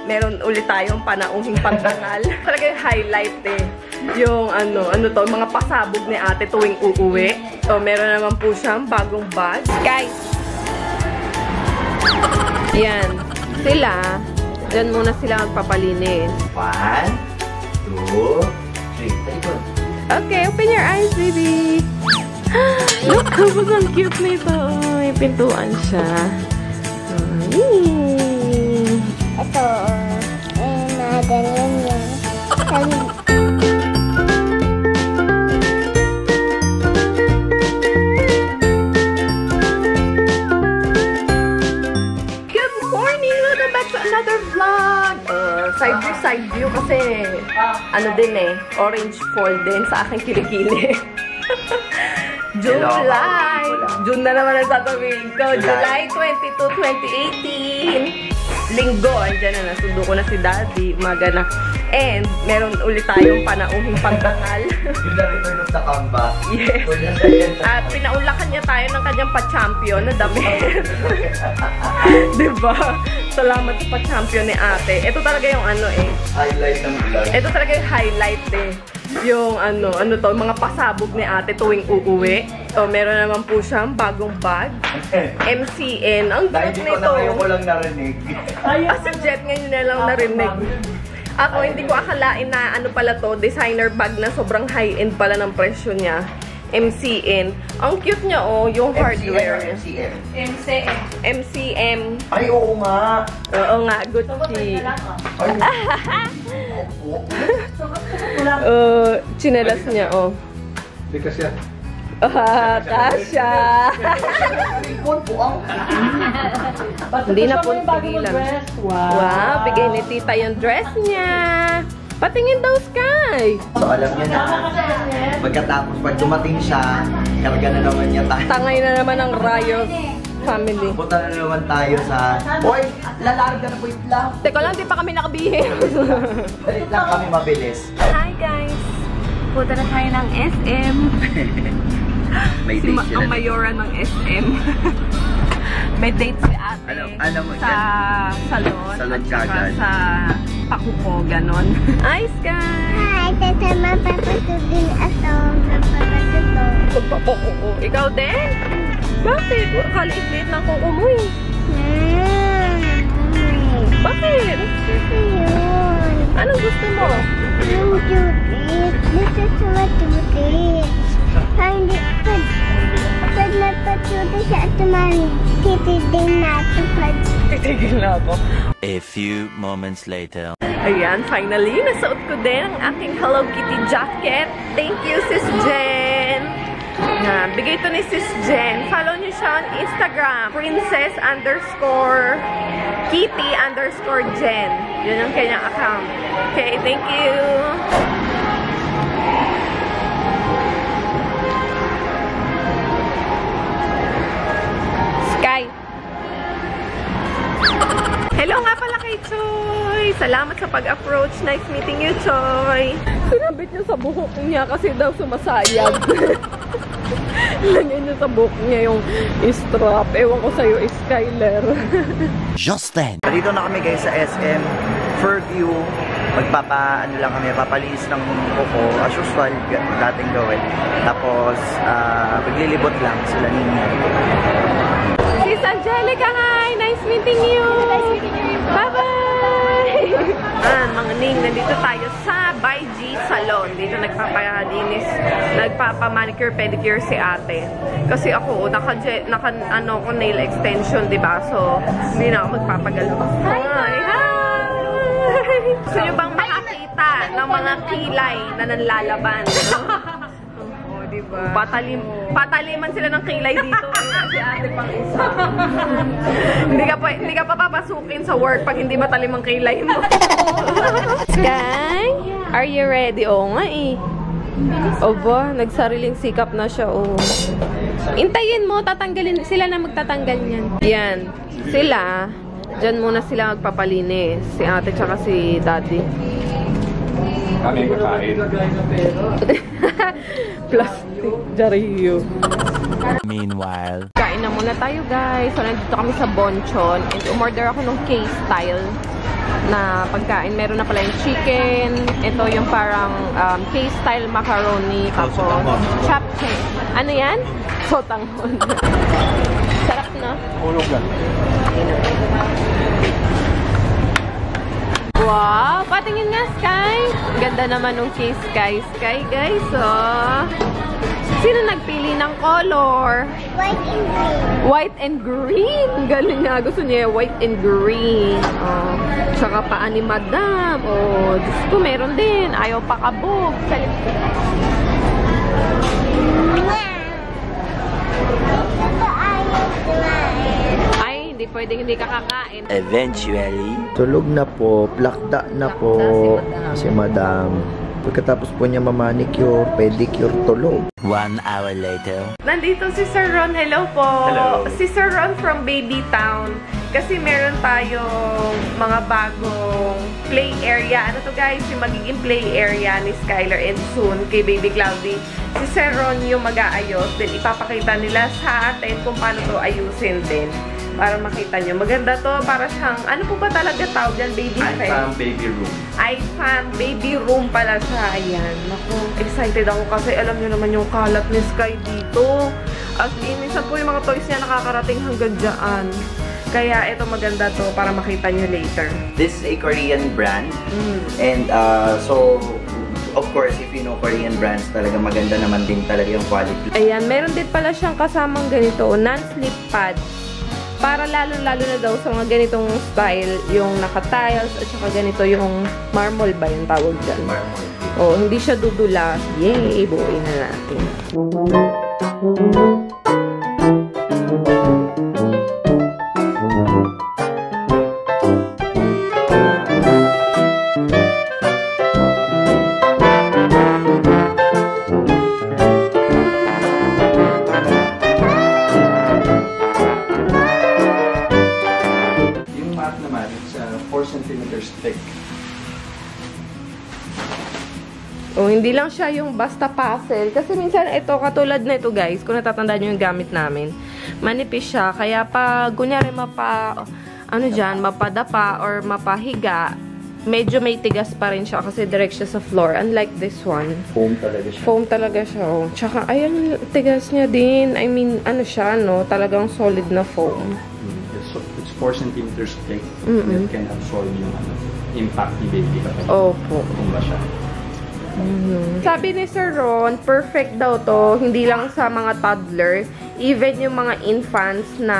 meron ulit tayong panauhing pagdangal. Talaga yung highlight eh. Yung ano to, mga pasabog ni ate tuwing uuwi. So, meron naman po siyang bagong bag. Guys! Yan. Sila, dyan muna sila magpapalinis. 1, 2, 3. Okay, open your eyes, baby. Look, ang cute nito. May pintuan siya. Ito, ganyan yan. Good morning! Welcome back to another vlog! Side view kasi ano din eh, orange fall din sa aking kilikili. July! June na naman ang sasabihin ko. July 22, 2018. Linggo, andyan na, nasundo ko na si Daddy, umaga na. And, meron ulit tayong panauhing pagdangal. Yung na-return of the comeback. Yes. At pinaulakan niya tayo ng kanyang pa-champion na damit. Diba? Salamat sa pa-champion ni ate. Ito talaga yung ano eh. Highlight ng vlog. Ito talaga yung highlight eh. Yung ano to, mga pasabog ni ate tuwing uuwi. So, meron naman po siyang bagong bag. MCN. Ang cute nito. Dahil ngayon ko lang narinig. Si Jet ngayon na lang narinig. Ako, hindi ko akalain na ano pala to, designer bag na sobrang high-end pala ng presyo niya. MCN. Ang cute niya oh, yung hardware. MCM. MCM. Ay, oo nga. Oo nga, Gucci. Chinelas niya oh. Hindi kasi yan. Tasha! Hindi na po pigilan. Wow, bigay ni tita yung dress niya. Patingin daw, Sky. So, alam niya na, pagkatapos, pag dumating siya, karga na naman niya tayo. Tangay na naman ang Rayos family. Punta na naman tayo sa... Hoy! Lalarga na po yung lang. Teka lang, di pa kami nakabihim. Dalit lang kami mabilis. Hi guys! Punta na tayo ng SM. May date sila. Ang mayora ng SM. May date si ate sa salon at saka sa pakuko, ganon. Hi, Sky! Hi, tatama papatugin ato. Pagpapakuko. Ikaw din? Bakit? Kaliit-liit ng kuko mo eh. Bakit? Anong gusto mo? Yung toothpaste. Gusto sa matoothpaste. Hindi, pag napatuto siya at tumari, titigil natin pag... Titigil na ako. A few moments later. Ayan, finally, nasuot ko din ang aking Hello Kitty jacket. Thank you, Sis Jen. Bigay ito ni Sis Jen. Follow niyo siya on Instagram. princess_kitty_Jen. Yun ang kanyang account. Okay, thank you. Sky. Hello nga pala kay Choy. Salamat sa pag-approach. Nice meeting you, Choy. Sinabit niya sa buhok niya kasi daw sumasayag. Lagyan niya sa buhok niya yung strap. Ewan ko sa'yo, Skyler. Just then. Dito na kami guys sa SM Fairview. Magpapaano lang kami, papalinis ng kuko. As usual, dating gawin. Tapos, maglilibot lang sila ninyo. Sis Angelica, hi! Nice meeting you! Bye-bye! Mga ning, nandito tayo sa By G Salon. Dito nagpapalinis, nagpapamanicure, pedicure si ate. Kasi ako, naka nail extension, diba? So, hindi na ako magpapagalo. Hi! Hi! Gusto nyo bang makakita ng mga kilay na nanlalaban? Diba? Pataliman sila ng kilay dito. Si ate pang isa. Hindi ka pa papasukin sa work pag hindi matalim ang kilay mo. Sky, are you ready? Oo nga eh. Oba, nagsariling sikap na siya. Oh. Intayin mo, tatanggalin sila na magtatanggal niyan. Yan, sila. Diyan muna sila magpapalinis. Si ate tsaka si daddy. Kami kakain. Plastic jariyo. Meanwhile. Kain na muna tayo guys. So nandito kami sa Bonchon. And umorder ako ng K-style. na pagkain. Meron na pala yung chicken. Ito yung parang K-style macaroni. Tapos chapchae. Ano yan? Sotanghon. Sarap na. Wow! Patingin nga, Sky! Ganda naman ng K-Sky. Sky, guys, oh. Sino nagpili ng color? White and green. White and green. Galing nga. Gusto niya white and green. Oh. Tsaka paa ni Madam. Oh, Diyos ko, meron din. Ayaw pa kabog. Ay, hindi pwedeng hindi ka kakain. Eventually. Tulog na po, plakda na po si Madam. Pagkatapos po niya mamanicure, pedicure, tulog. 1 hour later. Nandito si Sir Ron. Hello po. Hello. Si Sir Ron from Baby Town. Kasi meron tayong mga bagong play area. Ano to guys? Yung magiging play area ni Skylar and soon kay Baby Cloudy. Si Sir Ron yung mag-aayos. Then ipapakita nila sa atin kung paano to ayusin din. Para makita nyo. Maganda to. Para siyang, ano po ba talaga tawag dyan? Baby iFam baby room. iFam baby room pala siya. Ayan. Naku, excited ako kasi alam nyo naman yung kalat ni Sky dito. As in, minsan po yung mga toys niya nakakarating hanggang dyan. Kaya ito maganda to para makita nyo later. This is a Korean brand. And so, of course, if you know Korean brands, talaga maganda naman din talaga yung quality. Ayan, meron din pala siyang kasamang ganito, non-slip pad. Para lalo-lalo na daw sa mga ganitong style, yung naka-tiles at saka ganito yung marble ba yung tawag dyan? Marmol. Oh, hindi siya dudula. Yay! Buuin na natin. Yung mat naman, it's 4 centimeters thick. Oh, hindi lang siya yung basta puzzle. Kasi minsan ito, katulad na ito guys, kung natatandaan nyo yung gamit namin, manipis siya. Kaya pag, kunyari mapadapa or mapahiga, medyo may tigas pa rin siya kasi direct siya sa floor. Unlike this one. Foam talaga siya. Foam talaga siya. Oh. Tsaka, ayan, tigas niya din. I mean, ano siya, no? Talagang solid na foam. It's 4 centimeters thick. It can absorb yung impact ni baby kapag Opo. tumba siya. Sabi ni Sir Ron, perfect daw to, hindi lang sa mga toddler, even yung mga infants na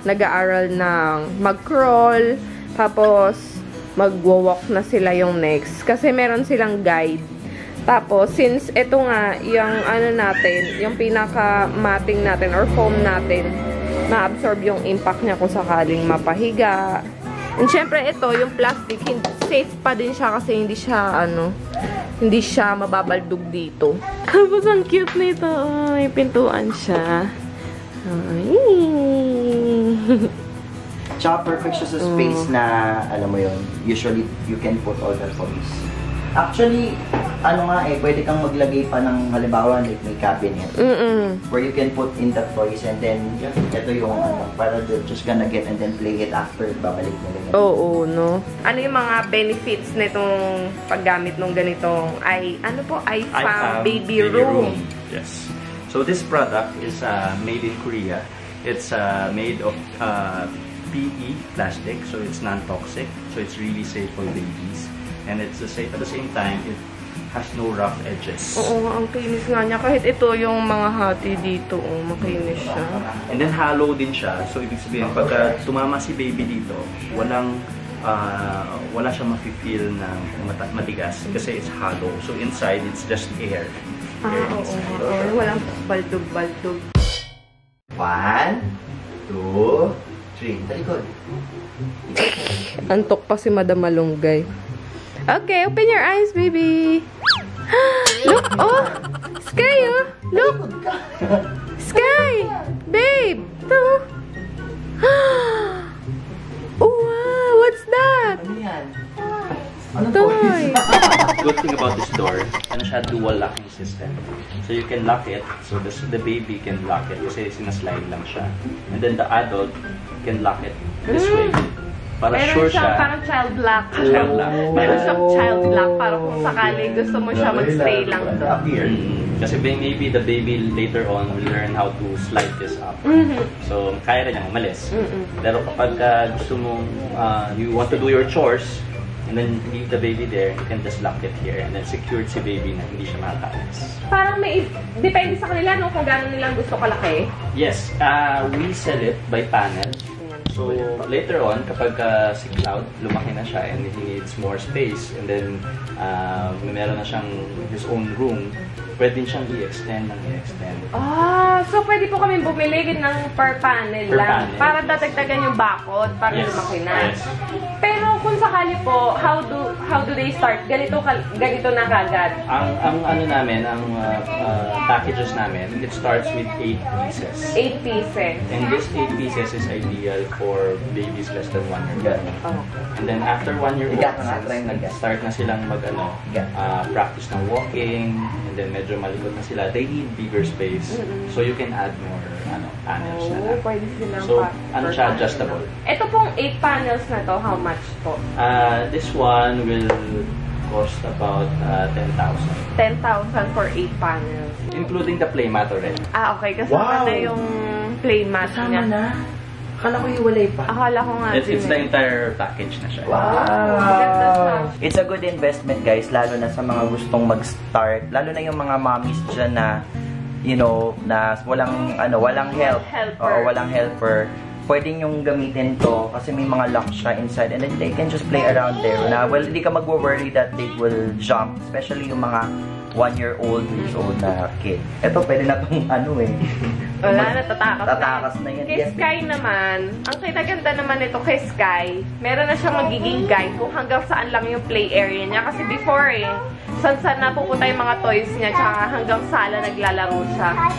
nag-aaral ng mag-crawl, tapos mag-walk na sila yung next. Kasi meron silang guide. Tapos, since ito nga, yung ano natin, yung pinaka-matting natin or foam natin, ma-absorb yung impact niya kung sakaling mapahiga. And syempre ito, yung plastic, safe pa din siya kasi hindi siya, hindi siya mababaldog dito. Tapos, ang cute nito. Oh, may pintuan siya. Ay. Tsaka perfect siya sa space na, alam mo yun, usually you can put all the toys. Actually, pwede kang maglagay pa ng halimbawa, like may cabinet. Where you can put in the toys and then, ito yung para they're just gonna get and then play it after, babalik nila yun. Oo, no? Ano yung mga benefits nitong paggamit ng ganitong iFam Baby Room? Yes. So this product is made in Korea. It's made of PE plastic, so it's non-toxic. So it's really safe for babies. And it's at the same time, it has no rough edges. Oo, ang kinis nga niya. Kahit ito yung mga hati dito, makinis siya. And then hollow din siya. So ibig sabihin, pagka tumama si baby dito, wala siyang mafe-feel na matigas kasi it's hollow. So inside, it's just air. Oo. Walang baldog-baldog. 1, 2, 3. Talikod. Antok pa si Madam Malunggay. Okay, open your eyes, baby. Look, oh! Sky, oh! Look! Sky! Babe! Ito. Oh, wow! What's that? Ano yan? Toy! Good thing about this door, siya dual locking system. So you can lock it, so the baby can lock it kasi sinaslide lang siya. And then the adult can lock it this way. para meron sure siyang siya. parang child lock. Child lock. Meron siyang child lock para kung sakaling gusto mo siya magstay lang doon. Appear. Kasi maybe the baby later on will learn how to slide this up. So, kaya rin niya umalis. Pero kapag gusto mong, you want to do your chores, and then leave the baby there, you can just lock it here and then secured si baby na hindi siya makakaalis. Parang may, depende sa kanila no, kung gano'n nilang gusto kalaki. Yes, we sell it by panel. So, later on, kapag si Cloud, lumaki na siya and he needs more space, and then meron na siyang his own room, pwede siyang i-extend ng i-extend. So pwede po kami bumili ng per panel Per lang. panel. Para dadagdagan yung bakod, para Yes, lumaki na. yes. Pero kung sakali po, how do they start? Ganito na kagad. Ang ano namin, ang packages namin, it starts with 8 pieces. 8 pieces. And this 8 pieces is ideal for babies less than 1 year old. Oh. And then after 1 year old, Iga ka nga, try mo iga. start na silang practice ng walking, and then medyo malikot na sila. They need bigger space, so you can add more panels na lang. Pwede silang So, ano siya, adjustable. Ito pong 8 panels na to, how much po? This one will cost about 10,000. 10,000 for 8 panels. Including the playmat already. Okay. Kasama na yung playmat niya. Akala ko hiwalay pa. Akala ko nga It's din the eh. entire package na siya. Ganda siya. It's a good investment, guys, lalo na sa mga gustong mag-start, lalo na yung mga mommies dyan na, you know, na walang help. Helper. Walang helper. Pwedeng yung gamitin to kasi may mga lock siya inside and then they can just play around there. Na, well, hindi ka mag-worry that they will jump, especially yung mga 1-year-old, 2-years-old na kid. Ito, pwede na itong Wala na, tatakas Tatakas na yan. Kay Yes, Sky naman, ang kinaganda naman nito kay Sky, meron na siyang magiging guide kung hanggang saan lang yung play area niya. Kasi before saan na pupunta yung mga toys niya, tsaka hanggang sala naglalaro siya.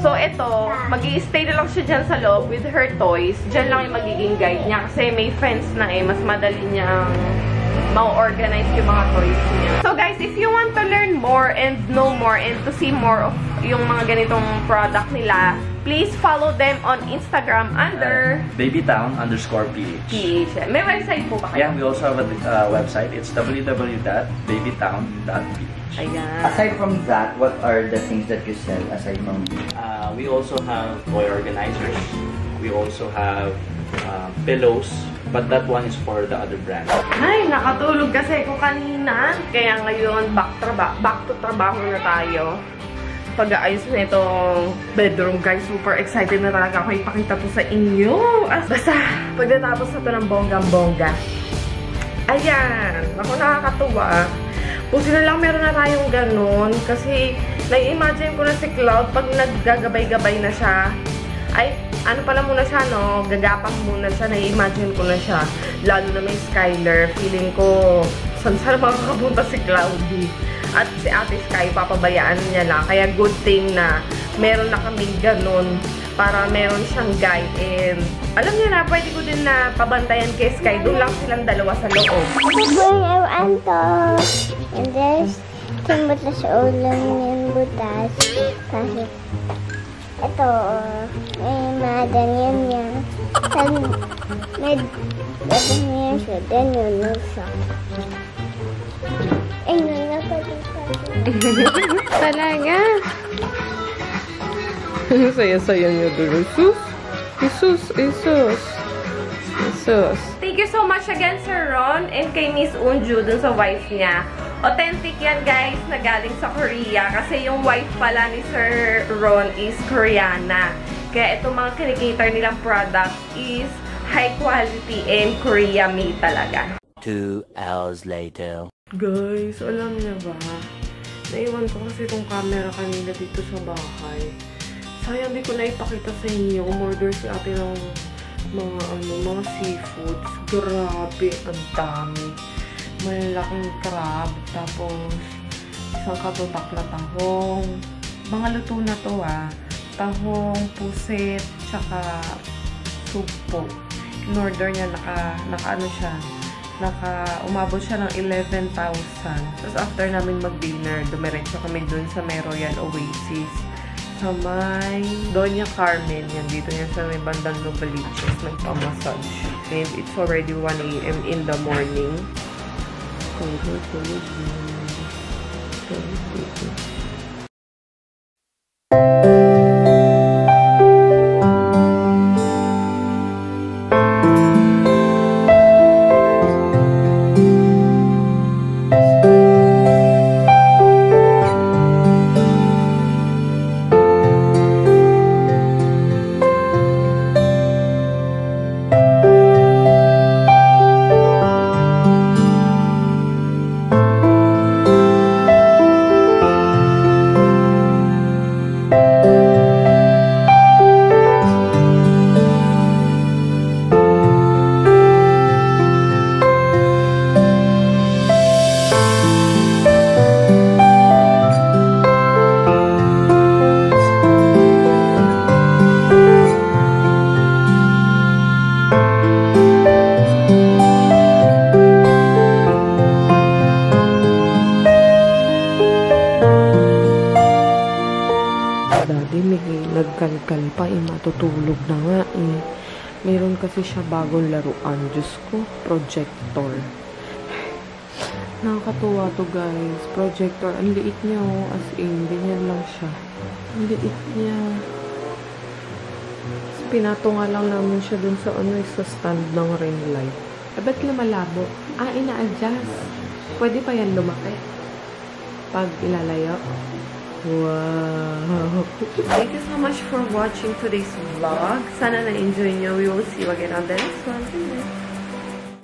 So, ito, mag-i-stay na lang siya dyan sa loob with her toys. Dyan lang yung magiging guide niya. Kasi may friends na mas madali niyang ma-organize yung mga toys niya. So, guys, if you want to learn more and know more and to see more of yung mga ganitong product nila, please follow them on Instagram under babytown_ph. PH. May website po ba kayo? Yeah, we also have a website. It's www.babytown.ph. Ayan. Aside from that, what are the things that you sell aside from... We also have toy organizers. We also have pillows, but that one is for the other brand. Ay, nakatulog kasi ko kanina. Kaya ngayon, back to trabaho na tayo. Pag-aayos na itong bedroom, guys. Super excited na talaga ako ipakita to sa inyo. Basta, pagdatapos na to ng bonggang-bongga. Ayan. Ako nakakatuwa. Buti na lang meron na tayong ganun. Kasi, nai-imagine ko na si Cloud pag naggagabay-gabay na siya. Ay, ano pala muna siya, no? Gagapang muna siya. Nai-imagine ko na siya. Lalo na may Skyler. Feeling ko, saan makakapunta si Cloudy? At si Ate Sky, papabayaan niya lang. Kaya good thing na meron na kaming ganun para meron siyang guide. And alam niya na, pwede ko din na pabantayan kay Sky. Doon lang silang dalawa sa loob. Buwan to. And there's yung butas ulam yung butas. Kasi ito, may madanyan niya. May madanyan siya. Then yun siya. Ayun na pwede. Talaga. Saya-saya niyo doon. Isus. Thank you so much again, Sir Ron, and kay Miss Unju dun sa wife niya. Authentic yan, guys, na galing sa Korea. Kasi yung wife pala ni Sir Ron is Koreana. Kaya itong mga kinikater nilang product is high quality and Korea made talaga. 2 hours later. Guys, alam niyo ba? Naiwan ko kasi itong camera kanina dito sa bahay. Sayang di ko na ipakita sa inyo. Umorder si ate ng mga seafoods. Grabe, ang dami. Malaking crab. Tapos, isang katutak na tahong. Mga luto na to tahong, pusit, tsaka supo. In-order niya, naka umabot siya ng 11,000. Tapos after namin mag-dinner, dumiretso kami dun sa may Royal Oasis. sa may Doña Carmen. Yan, dito yan sa may bandang Novaliches. Nagpamassage. And it's already 1 a.m. in the morning. Nagkalkal pa, matutulog na nga eh. Meron kasi siya bagong laruan. Diyos ko, projector. Nakakatuwa to guys. Projector. Ang liit niya oh. As in, ganyan lang siya. Ang liit niya. Pinatunga lang namin siya dun sa sa stand ng ring light. Ba't malabo? Ina-adjust. Pwede pa yan lumaki. Pag ilalayo. Wow! Thank you so much for watching today's vlog. Sana na-enjoy nyo. We will see you again on the next one.